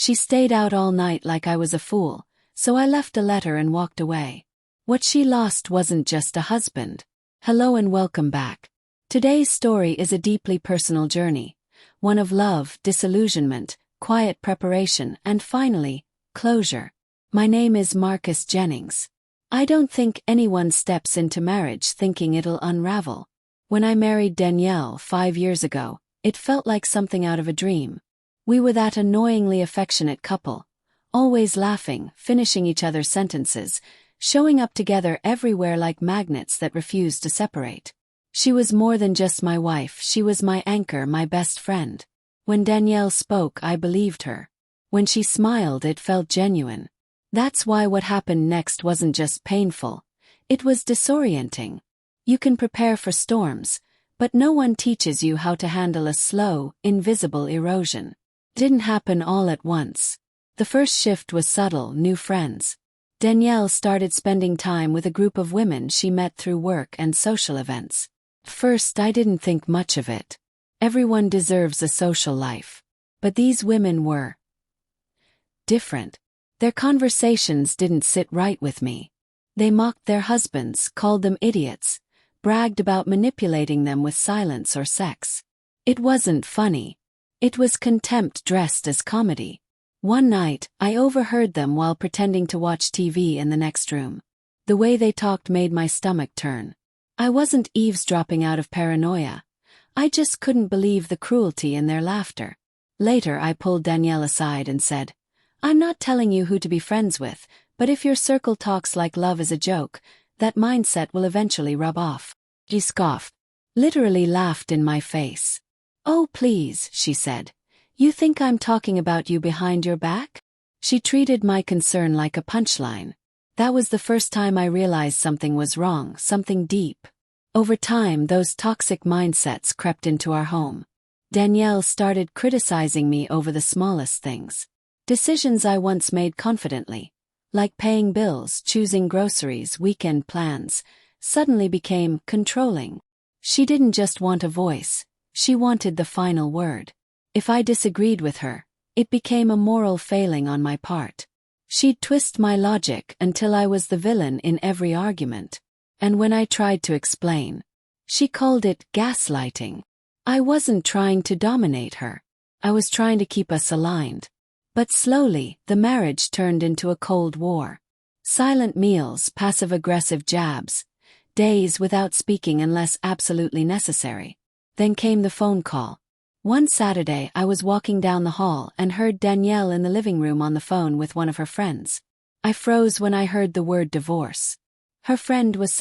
She stayed out all night like I was a fool, so I left a letter and walked away. What she lost wasn't just a husband. Hello and welcome back. Today's story is a deeply personal journey, one of love, disillusionment, quiet preparation, and finally, closure. My name is Marcus Jennings. I don't think anyone steps into marriage thinking it'll unravel. When I married Danielle 5 years ago, it felt like something out of a dream. We were that annoyingly affectionate couple, always laughing, finishing each other's sentences, showing up together everywhere like magnets that refused to separate. She was more than just my wife, she was my anchor, my best friend. When Danielle spoke, I believed her. When she smiled, it felt genuine. That's why what happened next wasn't just painful. It was disorienting. You can prepare for storms, but no one teaches you how to handle a slow, invisible erosion. Didn't happen all at once. The first shift was subtle, new friends. Danielle started spending time with a group of women she met through work and social events. First, I didn't think much of it. Everyone deserves a social life. But these women were different. Their conversations didn't sit right with me. They mocked their husbands, called them idiots, bragged about manipulating them with silence or sex. It wasn't funny. It was contempt dressed as comedy. One night, I overheard them while pretending to watch TV in the next room. The way they talked made my stomach turn. I wasn't eavesdropping out of paranoia. I just couldn't believe the cruelty in their laughter. Later, I pulled Danielle aside and said, "I'm not telling you who to be friends with, but if your circle talks like love is a joke, that mindset will eventually rub off." She scoffed, literally laughed in my face. "Oh please," she said. "You think I'm talking about you behind your back?" She treated my concern like a punchline. That was the first time I realized something was wrong, something deep. Over time, those toxic mindsets crept into our home. Danielle started criticizing me over the smallest things. Decisions I once made confidently, like paying bills, choosing groceries, weekend plans, suddenly became controlling. She didn't just want a voice. She wanted the final word. If I disagreed with her, it became a moral failing on my part. She'd twist my logic until I was the villain in every argument. And when I tried to explain, she called it gaslighting. I wasn't trying to dominate her. I was trying to keep us aligned. But slowly, the marriage turned into a cold war. Silent meals, passive-aggressive jabs, days without speaking unless absolutely necessary. Then came the phone call. One Saturday, I was walking down the hall and heard Danielle in the living room on the phone with one of her friends. I froze when I heard the word divorce. Her friend was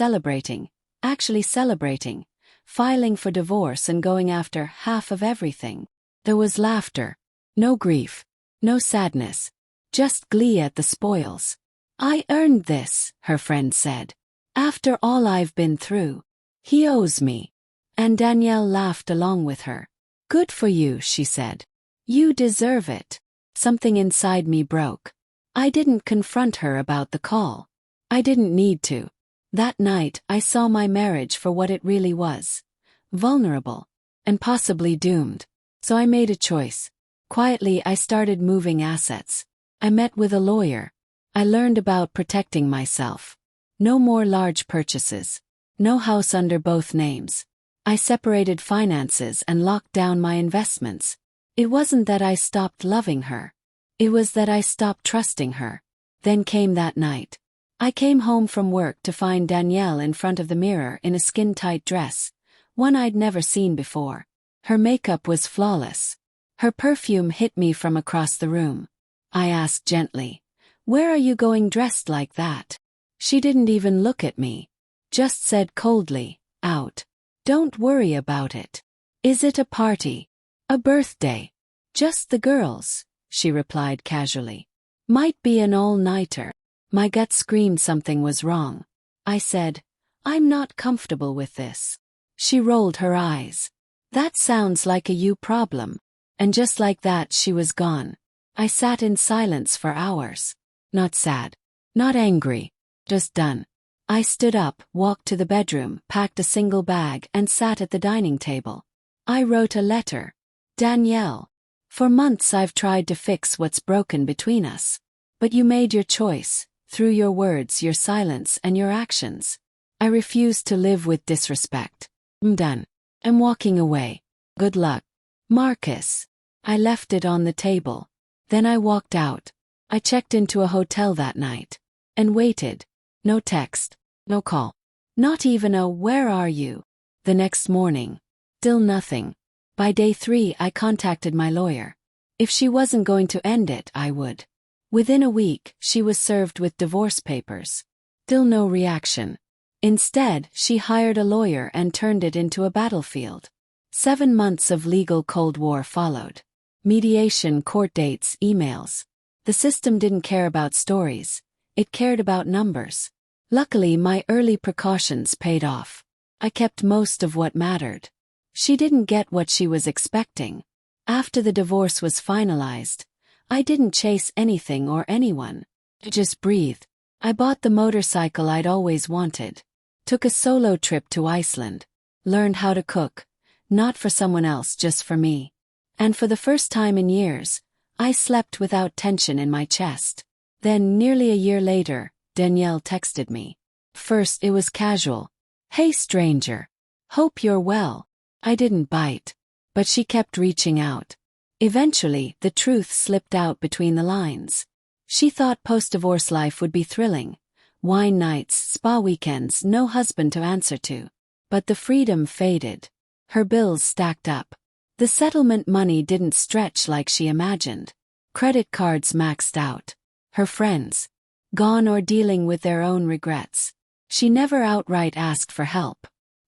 actually celebrating, filing for divorce and going after half of everything. There was laughter, no grief, no sadness, just glee at the spoils. "I earned this," her friend said. "After all I've been through. He owes me." And Danielle laughed along with her. "Good for you," she said. "You deserve it." Something inside me broke. I didn't confront her about the call. I didn't need to. That night, I saw my marriage for what it really was. Vulnerable. And possibly doomed. So I made a choice. Quietly, I started moving assets. I met with a lawyer. I learned about protecting myself. No more large purchases. No house under both names. I separated finances and locked down my investments. It wasn't that I stopped loving her. It was that I stopped trusting her. Then came that night. I came home from work to find Danielle in front of the mirror in a skin-tight dress, one I'd never seen before. Her makeup was flawless. Her perfume hit me from across the room. I asked gently, "Where are you going dressed like that?" She didn't even look at me. Just said coldly, "Out." "Don't worry about it." "Is it a party? A birthday?" "Just the girls," she replied casually. "Might be an all-nighter." My gut screamed something was wrong. I said, "I'm not comfortable with this." She rolled her eyes. "That sounds like a you problem." And just like that, she was gone. I sat in silence for hours. Not sad. Not angry. Just done. I stood up, walked to the bedroom, packed a single bag, and sat at the dining table. I wrote a letter. "Danielle, For months I've tried to fix what's broken between us. But you made your choice, through your words, your silence, and your actions. I refuse to live with disrespect. I'm done. I'm walking away. Good luck. Marcus. I left it on the table. Then I walked out. I checked into a hotel that night. And waited. No text. No call. Not even a "where are you?" The next morning. Still nothing. By day 3 I contacted my lawyer. If she wasn't going to end it, I would. Within a week, she was served with divorce papers. Still no reaction. Instead, she hired a lawyer and turned it into a battlefield. 7 months of legal Cold War followed. Mediation, court dates, emails. The system didn't care about stories. It cared about numbers. Luckily, my early precautions paid off. I kept most of what mattered. She didn't get what she was expecting. After the divorce was finalized, I didn't chase anything or anyone. I just breathed. I bought the motorcycle I'd always wanted. Took a solo trip to Iceland. Learned how to cook. Not for someone else, just for me. And for the first time in years, I slept without tension in my chest. Then, nearly a year later, Danielle texted me. First it was casual. "Hey stranger. Hope you're well." I didn't bite. But she kept reaching out. Eventually, the truth slipped out between the lines. She thought post-divorce life would be thrilling. Wine nights, spa weekends, no husband to answer to. But the freedom faded. Her bills stacked up. The settlement money didn't stretch like she imagined. Credit cards maxed out. Her friends, gone or dealing with their own regrets. She never outright asked for help.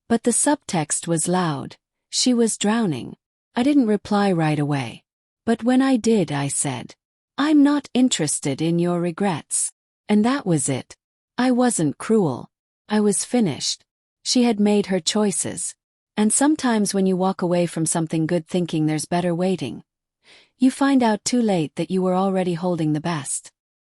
But the subtext was loud. She was drowning. I didn't reply right away. But when I did, I said, "I'm not interested in your regrets." And that was it. I wasn't cruel. I was finished. She had made her choices. And sometimes when you walk away from something good thinking there's better waiting, you find out too late that you were already holding the best.